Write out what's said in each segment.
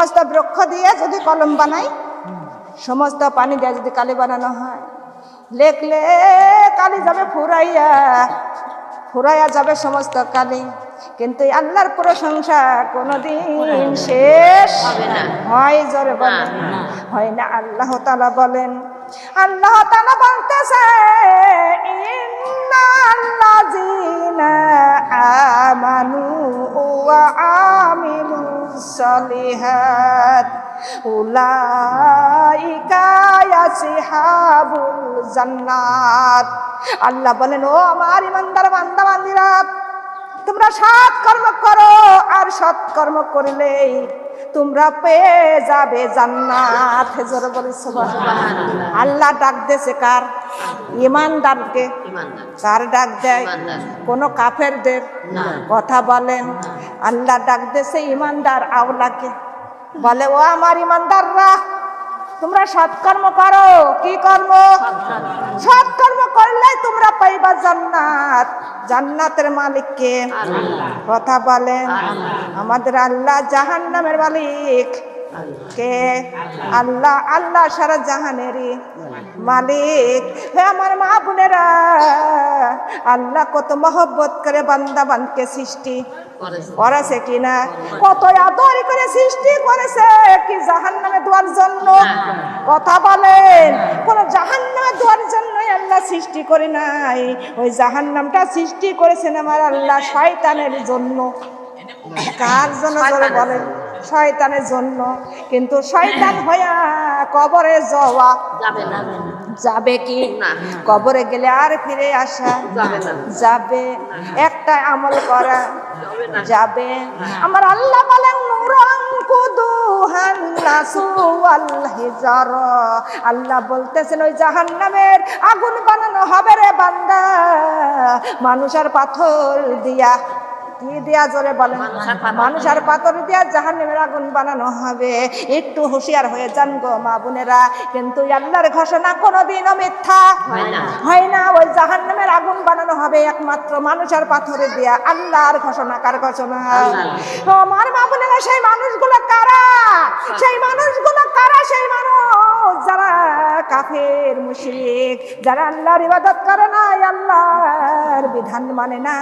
সমস্ত বৃক্ষ দিয়ে যদি কলম বানাই, সমস্ত পানি দিয়ে যদি কালি বানানো হয়, লেখলে কালি যাবে ফুরাইয়া, ফুরাইয়া যাবে সমস্ত কালি। কিন্তু আল্লাহর প্রশংসা কোনদিন শেষ হয়, জোরে বলেন হয় না। আল্লাহ তাআলা বলেন, আল্লাহ তাআলা বলতেছে, ইন্নাল্লাযীনা আমানু ওয়া আমিলুস সালিহাত উলাইকা ইয়াসহাবুল জান্নাত। আল্লাহ বলেন, ও আমার ইমানদার বান্দা বান্দীরা, তোমরা সৎ কর্ম করো, আর সৎ কর্ম করলেই তোমরা পেয়ে যাবে জান্নাত। জোরে বলি সুবহানাল্লাহ। আল্লাহ ডাক দেছে কার? ইমানদারকে। কার ডাক দেয়? কোন কাফেরদের? কথা বলেন। আল্লাহ ডাক দেছে ইমানদার আওলাকে, বলে, ও আমার ইমানদাররা, তোমরা সৎকর্ম করো। কি কর্ম? সৎকর্ম করলে তোমরা পাইবা জান্নাত। জান্নাতের মালিক কে? কথা বলেন। আমাদের আল্লাহ জাহান্নামের মালিক কে? আল্লাহ। আল্লাহ সারা জাহানেরই মালিক। হে আমার মা বোনেরা, আল্লাহ কত মহব্বত করে বান্দা বান্দকে সৃষ্টি করেছে কিনা, কত আদর করে সৃষ্টি করেছে কি জাহান্নামে দেওয়ার জন্য? কথা বলেন। কোন জাহান্নামে দেওয়ার জন্য আল্লাহ সৃষ্টি করে নাই। ওই জাহান্নামটা সৃষ্টি করেছেন আমার আল্লাহ শয়তানের জন্য। কার জন্য জোরে বলেন? শয়তানের জন্য। কিন্তু শয়তান হইয়া কবরে যাওয়া যাবে কি? কবরে গেলে আর ফিরে আসা যাবে? একটা আমল করা যাবে? আমার আল্লাহ বলেন, আল্লাহ বলতেছেন, ওই জাহান্নামের আগুন বানানো হবে রে বান্দা, মানুষ আর পাথর দিয়া। কি দিয়া? জোরে বলেন। মানুষ আর পাথর দিয়া জাহান্নামের আগুন বানানো হবে। একটু হুঁশিয়ার হয়ে যান গো মা বোনেরা। কিন্তু আল্লাহর ঘোষণা কোনোদিনও মিথ্যা হয় না। ওই জাহান্নামের আগুন বানানো হবে একমাত্র মানুষ আর পাথর দিয়া। আল্লাহর ঘোষণা। কার ঘোষণা? আমার মা বোনেরা, সেই মানুষগুলো কারা? সেই মানুষগুলো কারা? সেই মানুষ যারা কাফের মুশরিক, যারা আল্লাহর ইবাদত করে না, আল্লাহর বিধান মানে না,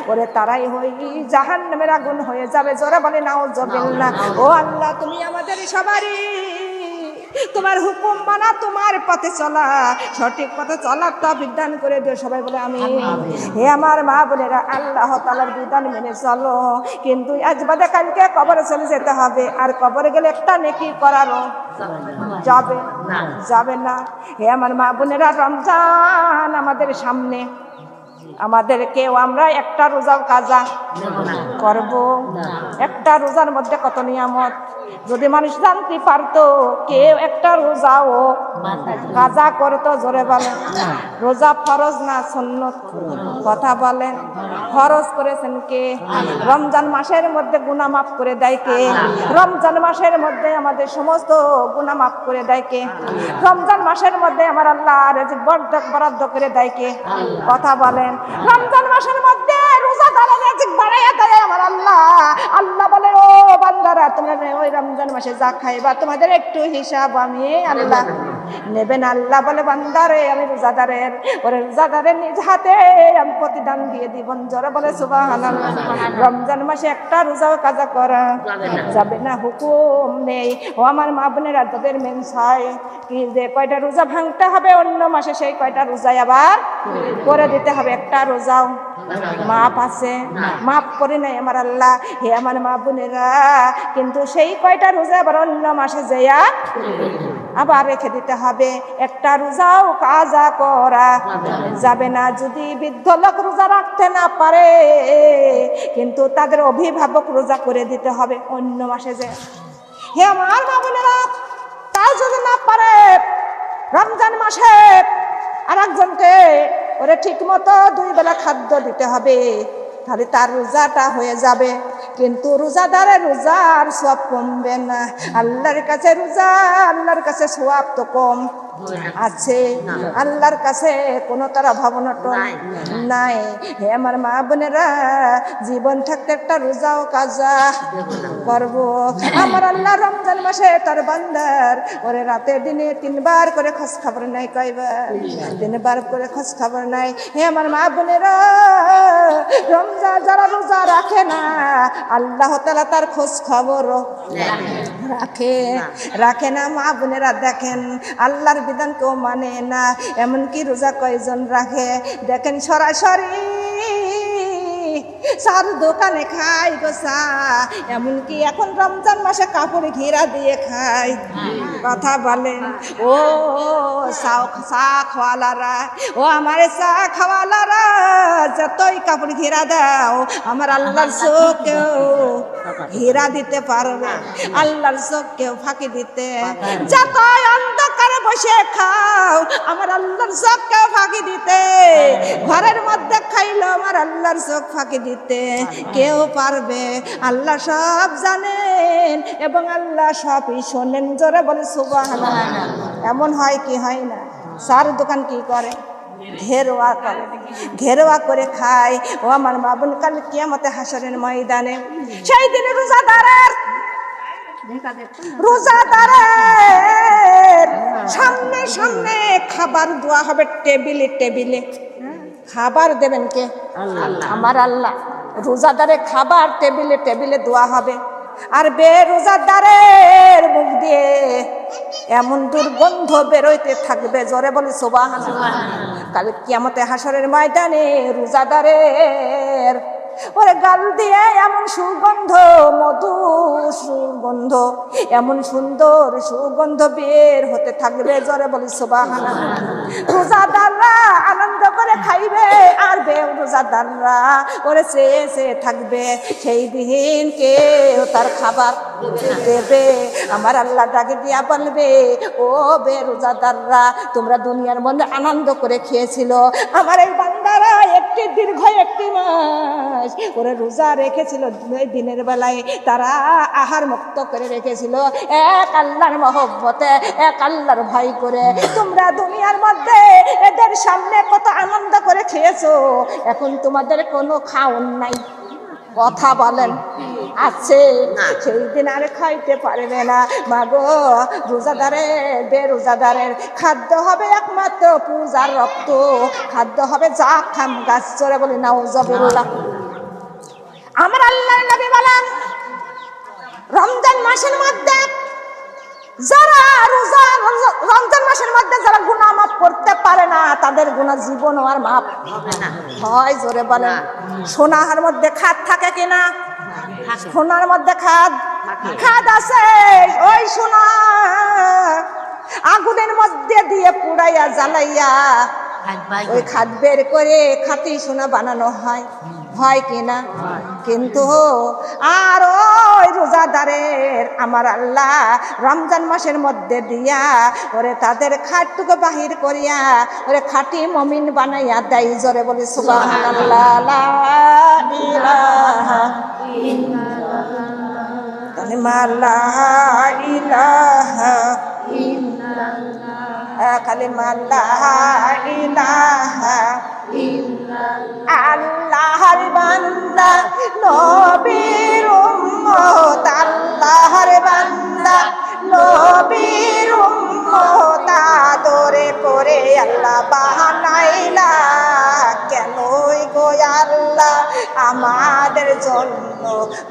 ওরে তারাই হই জাহান্নামের আগুন হয়ে যাবে। জোরে বলে নাউজুবিল্লাহ। ও আল্লাহ, তুমি আমাদের সবারই তোমার হুকুম মানা, তোমার পথে চলা, সঠিক পথে চলার তৌফিক দান করে দিও। সবাই বলে আমিন। হে আমার মা বোনেরা, আল্লাহ তাআলার বিধান মেনে চলো। কিন্তু আজ বাদে কালকে কবরে চলে যেতে হবে, আর কবরে গেলে একটা নেকি করারও যাবে না। হে আমার মা বোনেরা, রমজান আমাদের সামনে। আমাদেরকেও আমরা একটা রোজাও কাজা করব। একটা রোজার মধ্যে কত নিয়ামত, যদি মানুষ জানতে পারতো কেউ একটা রোজাও কাজা করতো। জোরে বলেন। রোজা ফরজ না সুন্নত? কথা বলেন। ফরজ করেছেন কে? রমজান মাসের মধ্যে গুনাহ মাফ করে দেয় কে? রমজান মাসের মধ্যে আমাদের সমস্ত গুনাহ মাফ করে দেয় কে? রমজান মাসের মধ্যে আমার আল্লাহ রিজিক বরাদ্দ করে দেয় কে? কথা বলেন। রমজান মাসের মধ্যে রোজাদারের রিজিক বাড়াইয়া দেয় আমার আল্লাহ। আল্লাহ বলে, ও বান্দারা, তোমরা ওই রমজান মাসে যা খাইবা তোমাদের একটু হিসাব আমি আল্লাহ নেবেন। আল্লাহ বলে, বান্দারে, আমি রোজাদারের, ওরে রোজাদারের নিজ হাতে আমি প্রতিদান দিয়ে দিব। জোরে বলে সুবহানাল্লাহ। রমজান মাসে একটা রোজাও কাজা করা যাবে না, হুকুম নেই। ও আমার মা বোনেরা, তাদের মেনসাই কি যে কয়টা রোজা ভাঙতে হবে, অন্য মাসে সেই কয়টা রোজাই আবার করে দিতে হবে। একটা রোজাও মাপ আছে? মাপ করে নাই আমার আল্লাহ। হে আমার মা বোনেরা, কিন্তু সেই কয়টা রোজা আবার অন্য মাসে যাইয়া আবার রেখে দিতে হবে। একটা রোজাও কাজা করা যাবে না। যদি বৃদ্ধ লোক রোজা রাখতে না পারে, কিন্তু তাদের অভিভাবক রোজা করে দিতে হবে অন্য মাসে যে। হে আমার মা বোনেরা, তাও যদি না পারে, রমজান মাসে আর একজনকে ওরে ঠিক মতো 2 বেলা খাদ্য দিতে হবে, তাহলে তার রোজাটা হয়ে যাবে। কিন্তু রোজাদারের রোজার সওয়াব কমবে না। আল্লাহর কাছে রোজা, আল্লাহর কাছে সওয়াব তো কম, আছে? আল্লাহর কাছে কোনো তারা ভাবনাটন নাই। হে আমার মা বোনেরা, জীবন থাকতে একটা রোজাও কাজা করব। আমার আল্লাহ রমজান মাসে তার বান্দার ওরে রাতে দিনে 3 বার করে খোঁজ খবর নাই, কয়বার? 3 বার করে খোঁজ খবর নাই। হে আমার মা বোনেরা, রমজান যারা রোজা রাখে না, আল্লাহ তাআলা তার খোঁজ খবর রাখে না। মা বোনেরা দেখেন, আল্লাহর বিধান কেউ মানে না। এমনকি রোজা কয়জন রাখে দেখেন, সরাসরি চার দোকানে খাই গো চা। এমনকি এখন রমজান মাসে কাপড় ঘিরা দিয়ে খাই। কথা বলেন ও চা খাওয়ালারা, ও আমার চা খাওয়ালারা, যতই কাপড় ঘিরা দাও, আমার আল্লাহর চোখ কেউ ঘিরা দিতে পারবে, আল্লাহর চোখ কেউ ফাঁকি দিতে। যতই অন্ধকারে বসে খাও, আমার আল্লাহর চোখ কেউ ফাঁকি দিতে। ঘরের মধ্যে খাইলো, আমার আল্লাহর চোখ ফাঁকি দিতে কেউ পারবে। আল্লাহ সব জানেন এবং আল্লাহ সবই শোনেন। জোরে বলে সুবহানাল্লাহ। এমন হয় কি হয় না? চার দোকান কি করে? ঘেরোয়া করে, ঘেরোয়া করে খায়। ও আমার মা বোন, কাল কিয়ামতে হাসরের ময়দানে সেই দিনে রোজাদারের সামনে সামনে খাবার দেওয়া হবে, টেবিলে টেবিলে। খাবার দেবেন কে? আমার আল্লাহ। রোজাদারে খাবার টেবিলে টেবিলে দেওয়া হবে, আর বেরোজাদারের মুখ দিয়ে এমন দুর্গন্ধ বেরোইতে থাকবে। জোরে বলে সুবহানাল্লাহ। কাল কিয়ামতে হাসরের ময়দানে রোজাদারের ওরে গাল দিয়ে এমন সুগন্ধ, মধু সুগন্ধ, এমন সুন্দর সুগন্ধ বের হতে থাকবে। জোরে বলি সুবহানাল্লাহ। রোজাদাররা আনন্দ করে খাইবে, আর বেরোজাদাররা ওরে চেয়ে চেয়ে থাকবে। সেই দিন কেউ তার খাবার দেবে। আমার আল্লাহ ডাকে দিয়া বলবে, ও বেরোজাদাররা, তোমরা দুনিয়ার মধ্যে আনন্দ করে খেয়েছিল, আমার এই বান্দারা একটি দীর্ঘ 1 মাস ওরা রোজা রেখেছিল। দিনের বেলায় তারা আহার মুক্ত করে রেখেছিল, এক আল্লাহর মহব্বতে, এক আল্লাহর ভয় করে। তোমরা দুনিয়ার মধ্যে এদের সামনে কত আনন্দ করে খেয়েছো, এখন তোমাদের কোনো খাওন নাই। কথা বলেন আছে? সেই দিন আর খাইতে পারবে না। মাগো, রোজাদারের বেরোজাদারের খাদ্য হবে একমাত্র পূজার রক্ত, খাদ্য হবে জাখাম গাছ। চলে বলি নাউজুবিল্লাহ। আমার আল্লাহর নবী বলেন, রমজান মাসের মধ্যে যারা রমজান মাসের মধ্যে যারা গুনাহ মাফ করতে পারে না, তাদের গুনাহ জীবন আর মাফ হবে না। হয়? জোরে বলেন। সোনার মধ্যে খাদ থাকে কিনা? সোনার মধ্যে খাদ আছে। ওই সোনা আগুনের মধ্যে দিয়ে পুড়াইয়া জ্বালাইয়া ওই খাদ বের করে খাঁটি সোনা বানানো হয়। হয় কিনা? কিন্তু আর ওই রোজাদারের আমার আল্লাহ রমজান মাসের মধ্যে দিয়া ওরে তাদের খাটটুকু বাহির করিয়া ওরে খাঁটি মুমিন বানাইয়া দেয়। জোরে বলি সুবহানাল্লাহ। লা ইলাহা ইল্লাল্লাহ, কালিমা লা ইলাহা ইল্লাল্লাহ, কালিমা লা ইলাহা ইল্লাল্লাহ। আল্লাহর বান্দা নবীর উম্মত, আল্লাহর বান্দা নবীর উম্মত, আদরে করে আল্লাহ বানাইলা কেনই গো আল্লাহ আমাদের জন্য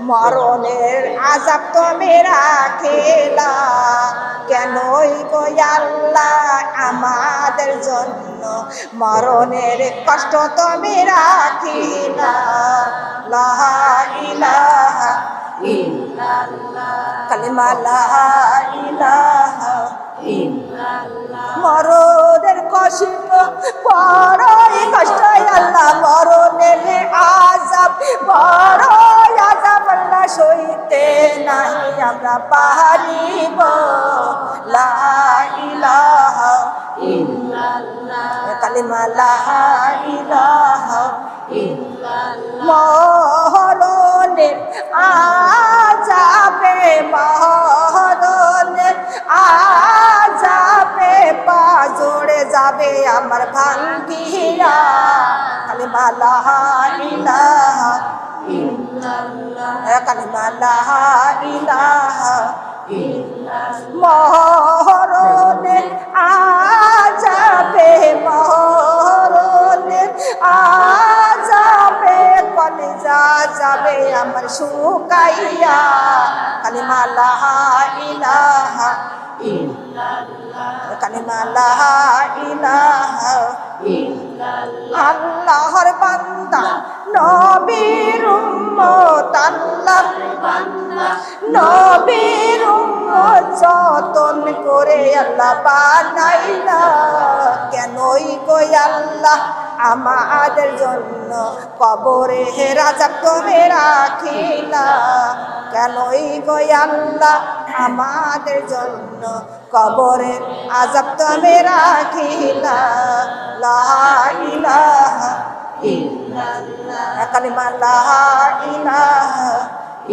মরণের আযাব তুমি রাখিলা, কেনই গো আল্লাহ আমাদের জন্য মরণের কষ্ট তুমি রাখিলা। লা ইলাহা ইল্লাল্লাহ, কালিমা লা ইলাহা ইল্লাল্লাহ। মরণের কষ্ট বড়ই কষ্ট আল্লাহ, মরণের আযাব বড়ই আযাব আল্লাহ, সইতে নাই আমরা পারিব। লা ইলাহা ইল্লাল্লাহ, কালিমা লা ইলাহা ইল্লাল্লাহ। মরণের আযাবে, মরণের আযাবে যাবে আমার ভাঙ্গিয়া কালিমা লা ইলাহা ইল্লাল্লাহ কালিমা লা ইলাহা মরণে আযাবে মরণে আযাবে কলিজা যাবে আমার শুকাইয়া কালিমা লা ইলাহা ইল্লাল্লাহ কালিমা লা ইলাহা ইল্লাল্লাহ আল্লাহর বান্দা নবীর উম্মত আল্লাহর বান্দা নবীর উম্মত যতন করে আল্লাহ বানাইলা কেনই গো আল্লাহ আমাদের জন্য কবরে আযাব তুমি রাখিলা কেনই গো আল্লাহ আমাদের জন্য কবরে আযাব তুমি রাখিলা লা ইলাহা ইল্লাল্লাহ কালিমা লা ইলাহা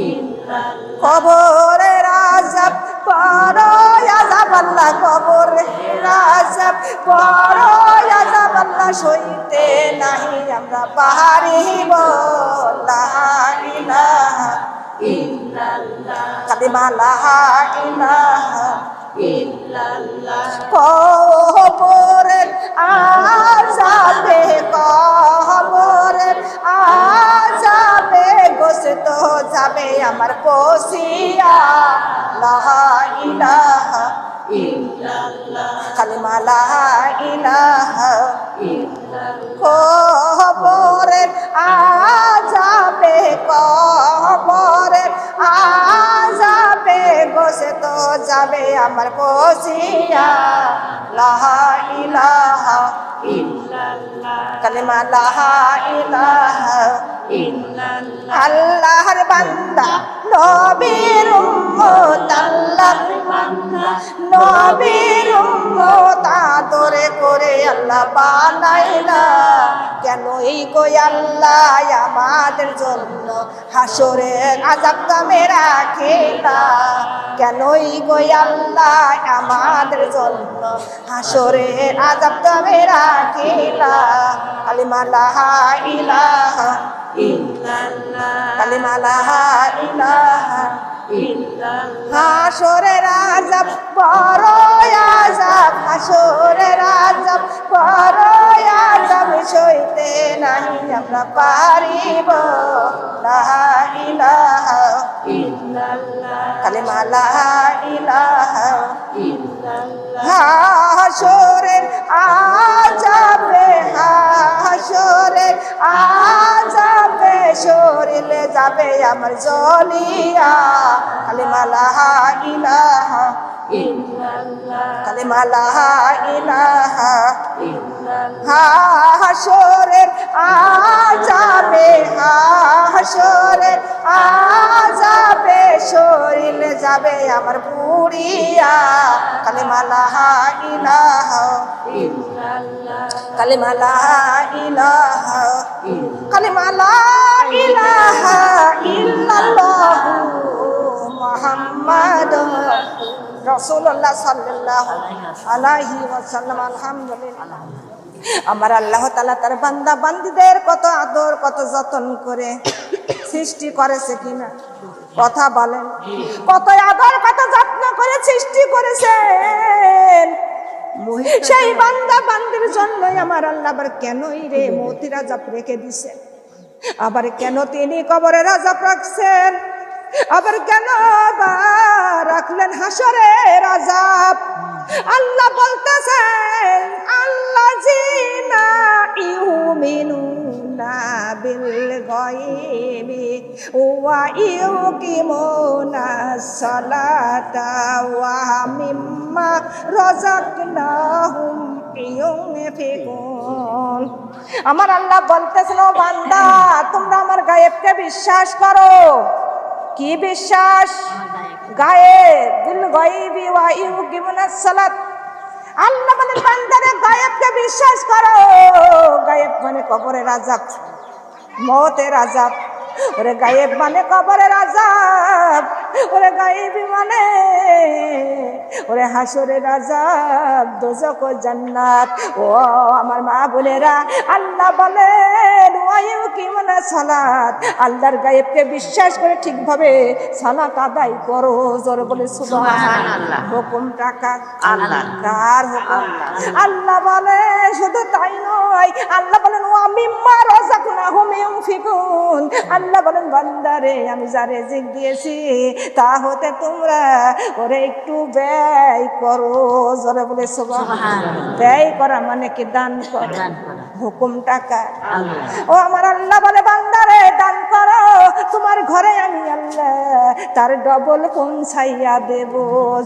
ইল্লাল্লাহ কবরের আযাব বড় আযাব আল্লাহ কবরের আযাব বড় আযাব আল্লাহ সইতে নাহি আমরা পারিব লা ইলাহা ইল্লাল্লাহ কালিমা লা ইলাহা ইল্লাল্লাহ কবরের আযাবে কবরের আযাবে গোশত যাবে আমার পসিয়া লা ইলাহা ইল্লাল্লাহ কালিমা লা ইলাহা ইল্লাল্লাহ কবরের আযাবে কবরের আযাবে গোশত যাবে আমার পসিয়া লা ইলাহা ইল্লাল্লাহ কালিমা লা ইলাহা ইল্লাল্লাহ আল্লাহর বান্দা নবীর উম্মত আল্লাহর বান্দা নবীর উম্মত আদরে করে আল্লাহ বানাইলা কেনই গো আল্লাহ আমাদের জন্য হাসরের আযাব তুমি রাখিলা কেনই গো আল্লাহ আমাদের জন্য হাসরের আযাব তুমি রাখিলা কালিমা লা ইলাহা ইল্লাল্লাহ কালিমা লা ইলাহা ইল্লাল্লাহ হাসরের আযাব বড় আযাব হাসরের আযাব বড় আযাব সইতে নাহি আমরা পারিব লা ইলাহা ইল্লাল্লাহ কালিমা লা ইলাহা ইল্লাল্লাহ হাসরের আযাবে হাসরের আযাবে শরীরে যাবে আমার জ্বলিয়া কালিমা লা ইলাহা ইল্লাল্লাহ কালিমা লা ইলাহা ইল্লাল্লাহ হাসরের আযাবে হাসরের আযাবে শরীরে যাবে আমার পুরিয়া কালিমা লা ইলাহা ইল্লাল্লাহ কালিমা লা ইলাহা কালিমা লা ইলাহা ইল্লাল্লাহ মুহাম্মাদুর রাসূলুল্লাহ সাল্লাল্লাহু আলাইহি ওয়াসাল্লাম আলহামদুলিল্লাহ আমার আল্লাহ তাআলা তার বান্দা বান্দীদের কত আদর কত যত্ন করে সৃষ্টি করেছে কিনা কথা বলেন কত আদর কত যত্ন করে সৃষ্টি করেছেন সেই বান্দা বান্দির জন্যই আমার আল্লাহ আবার কেনই রে মৌতের আযাব রেখে দিছে আবার কেন তিনি কবরের আযাব রাখছেন আবার কেন রাখলেন হাসরের আযাব আল্লাহ বলতেছেন আল্লাযিনা ইউমিনুনা বিল গায়বি ওয়া ইউকিমুনাস সালাতা ওয়া মিম্মা রাযাকনাহুম ইউনফিকুন আমার আল্লাহ বলতেছেন ও বান্দা তোমরা আমার গায়েবকে বিশ্বাস করো কি বিশ্বাস গায়েব বিল গায়বি ওয়া ইউকিমুনাস সালাত আল্লাহ বলেন বান্দারে গায়েবকে বিশ্বাস করো গায়েব মানে কবরের আযাব মওতের আযাব ওরে গায়েব মানে কবরের আযাব ওরে গায়েবি মানে ওরে হাসরের আযাব, দোজখ ও জান্নাত। ও আমার মা বোনেরা, আল্লাহ বলেন ওয়ায়ুকিমুনা সালাত, আল্লাহর গায়েবকে বিশ্বাস করে ঠিকভাবে সালাত আদায় করো। জোরে বলে সুবহানাল্লাহ। হুকুমটা কার? আল্লাহ। কার হুকুম? আল্লাহ বলে শুধু তাই নয়, আল্লাহ বলেন ওয়া মিম্মা রাযাকনাহুম ইউনফিকুন, আল্লাহ বলেন বান্দারে আমি যা রিজিক দিয়েছি তা হতে তোমরা ওরে একটু ব্যয় করো। জোরে বলে সুবহানাল্লাহ। ব্যয় করা মানে কি? দান করা। হুকুমটা কার? আল্লাহ। ও আমার আল্লাহ বলে বান্দারে দান করো, তোমার ঘরে আমি আল্লাহ তার ডবল পৌঁছাইয়া দেব।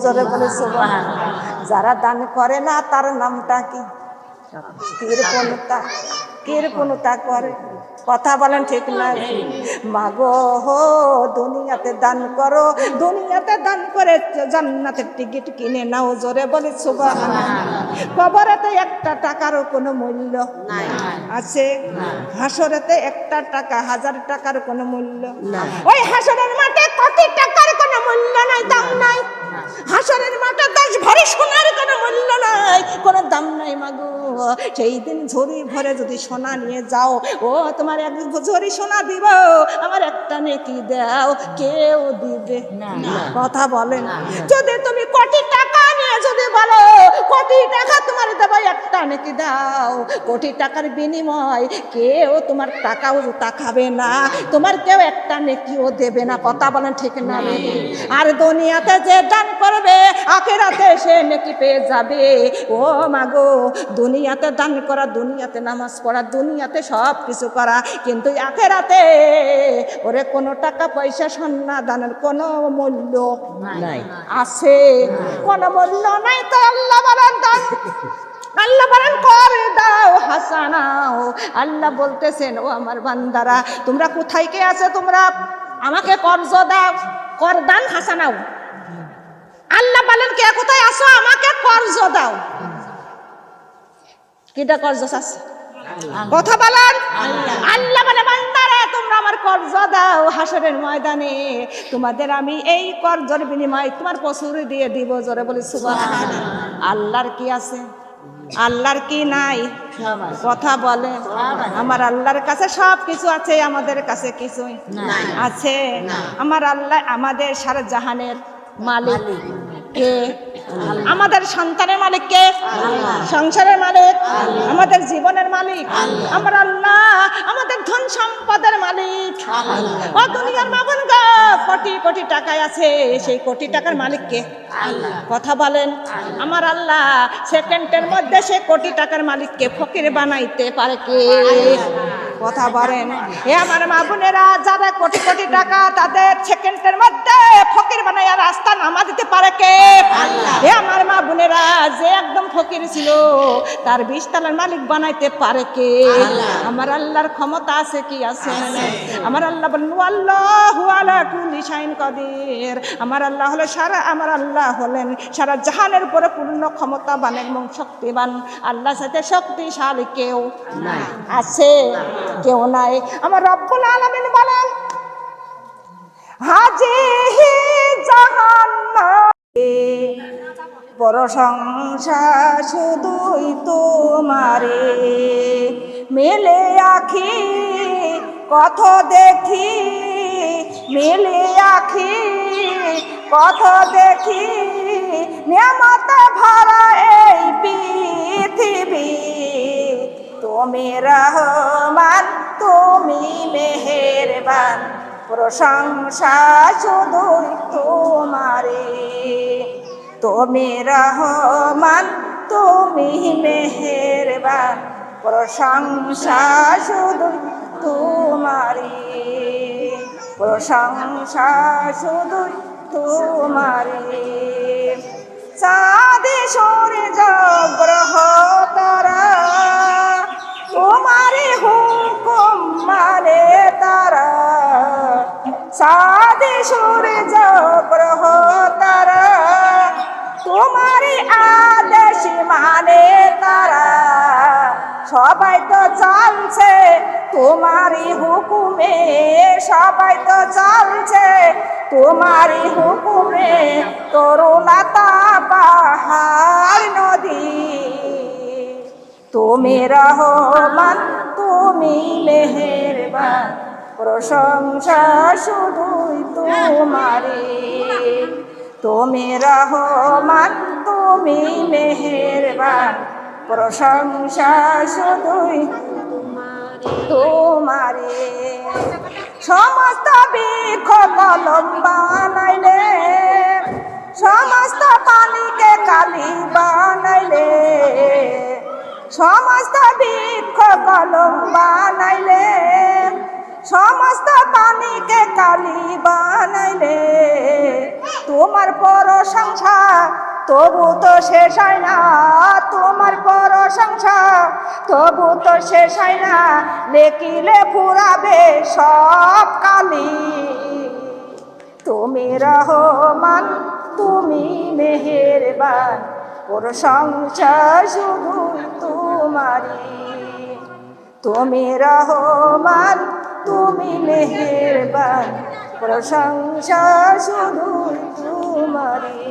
জোরে বলে সুবহানাল্লাহ। যারা দান করে না তার নামটা কি? কৃপণতা। কৃপণতা করে। কথা বলেন ঠিক না? মাগো হো দুনিয়াতে দান করো, দুনিয়াতে দান করে জান্নাতের টিকিট কিনে নাও। জোরে বলে সুবহানাল্লাহ। কবরেতে একটা টাকারও কোনো মূল্য আছে? হাসরেতে একটা টাকা, 1000 টাকার কোনো মূল্য? ওই হাসরের মাঠে কোটি টাকার কোনো মূল্য নাই, দাম নাই। হাসরের মাঠে 10 ভরি সোনার কোনো মূল্য নাই, কোনো দাম নাই। মাগো সেই দিন ঝুড়ি ভরে যদি সোনা নিয়ে যাও, ও তোমার এক ঝুড়ি সোনা দিব, আমার একটা নেকি দাও, কেউ দিবে না। কথা বলেন। যদি তুমি কোটি টাকা নিয়ে যদি বলো কোটি টাকা তোমার দেবো, একটা নেকি দাও, কোটি টাকার বিনিময় কেউ তোমার টাকাও তাকাবে না, তোমার কেউ একটা নেকিও দেবে না। কথা বলেন ঠিক না? আর দুনিয়াতে যে দান করবে আখিরাতে সে নেকি পেয়ে যাবে। ও মাগো দুনিয়াতে দান করা, দুনিয়াতে নামাজ পড়া, দুনিয়াতে সব কিছু করা, কিন্তু আখিরাতে ওরে কোনো টাকা পয়সা সোনা দানের কোনো মূল্য নাই। আছে? কোনো মূল্য নাই। তো আল্লাহ বলেন দান, আল্লাহ বলেন করে দাও হাসানাও। আল্লাহ বলতেছেন ও আমার বান্দারা তোমরা কোথায় কে আছে, তোমরা আমাকে কর্জ দাও, কর দান হাসানাও। আল্লাহ বলেন কে কোথায় আসো, আমাকে কর্জ দাও। কিটা কর্জ আছে? কথা বলেন। আল্লাহ বলে বান্দারা তোমরা আমার কর্জ দাও, হাসরের ময়দানে তোমাদের আমি এই কর্জের বিনিময়ে তোমার প্রচুর দিয়ে দিব। জোরে বলি সুবহানাল্লাহ। আল্লাহর কি আছে? আল্লাহর কি নাই? কথা বলে। আমার আল্লাহর কাছে সব কিছু আছে, আমাদের কাছে কিছুই আছে? আমার আল্লাহ আমাদের সারা জাহানের মালিক কে? আমাদের সন্তানের মালিক কে? সংসারের মালিক, আমাদের জীবনের মালিক আমার আল্লাহ, আমাদের ধন সম্পদের মালিক। ও দুনিয়ার মাবন গো, কোটি কোটি টাকায় আছে, সেই কোটি টাকার মালিক কে? কথা বলেন। আমার আল্লাহ সেকেন্ডের মধ্যে সে কোটি টাকার মালিককে ফকির বানাইতে পারে কে? কথা বলেন। হে আমার মা বোনেরা, যারা কোটি কোটি টাকা তাদের সেকেন্ডের মধ্যে ফকির বানাইয়া রাস্তা নামা দিতে পারে কে? হে আমার মা বোনেরা, যে একদম ফকির ছিল তার 20 তলার মালিক বানাইতে পারে কে? আমার আল্লাহর ক্ষমতা আছে কি আছে? আমার আল্লাহ বলেন আল্লাহু আলা কুল্লি শাইইন কাদির। আমার আল্লাহ হলো আমার আল্লাহ হলেন সারা জাহানের উপরে পূর্ণ ক্ষমতাবান এবং শক্তিবান। আল্লাহ সাথে শক্তিশালী কেউ আছে? কেউ নাই। আমার রব্বুল আলামিন বলেন হাজিহি জাহান্নামে প্রশংসা শুধুই তোমারে, মেলে আখি কত দেখি, মেলে আখি কত দেখি, নিয়ামতে ভরা এই পৃথিবী। তুমি রহমান, তুমি মেহেরবান, প্রশংসা শুধুই তোমারে। তুমি রহমান, তুমি মেহেরবান, প্রশংসা শুধুই তোমারে, প্রশংসা শুধুই তোমারে। চাঁদ সূর্য গ্রহ তারা তোমারে হুকুম মানে তারা, চাঁদ সূর্য গ্রহ তারা তোমারে আদেশ মানে তারা। সবাই তো চলছে তোমারই হুকুমে, সবাই তো চলছে তোমারই হুকুমে, করুণা তাপা তুমি রহমান তুমি মেহেরবান প্রশংসা শুধুই তোমারে তুমি রহমান তুমি মেহেরবান প্রশংসা শুধুই তোমারে সমস্ত বৃক্ষ কলম বানাইলে সমস্ত পানিকে কালি বানাইলে সমস্ত বৃক্ষ কলম বানাইলে সমস্ত পানিকে কালি বানাইলে তোমার প্রশংসা তবু তো শেষ হয় না তোমার প্রশংসা তবু তো শেষ হয় না লেখিলে ফুরাবে সব কালি তুমি রহমান তুমি মেহেরবান প্রশংসা শুধু তোমারি তুমি রহমান তুমি মেহেরবান প্রশংসা শুধু তোমারি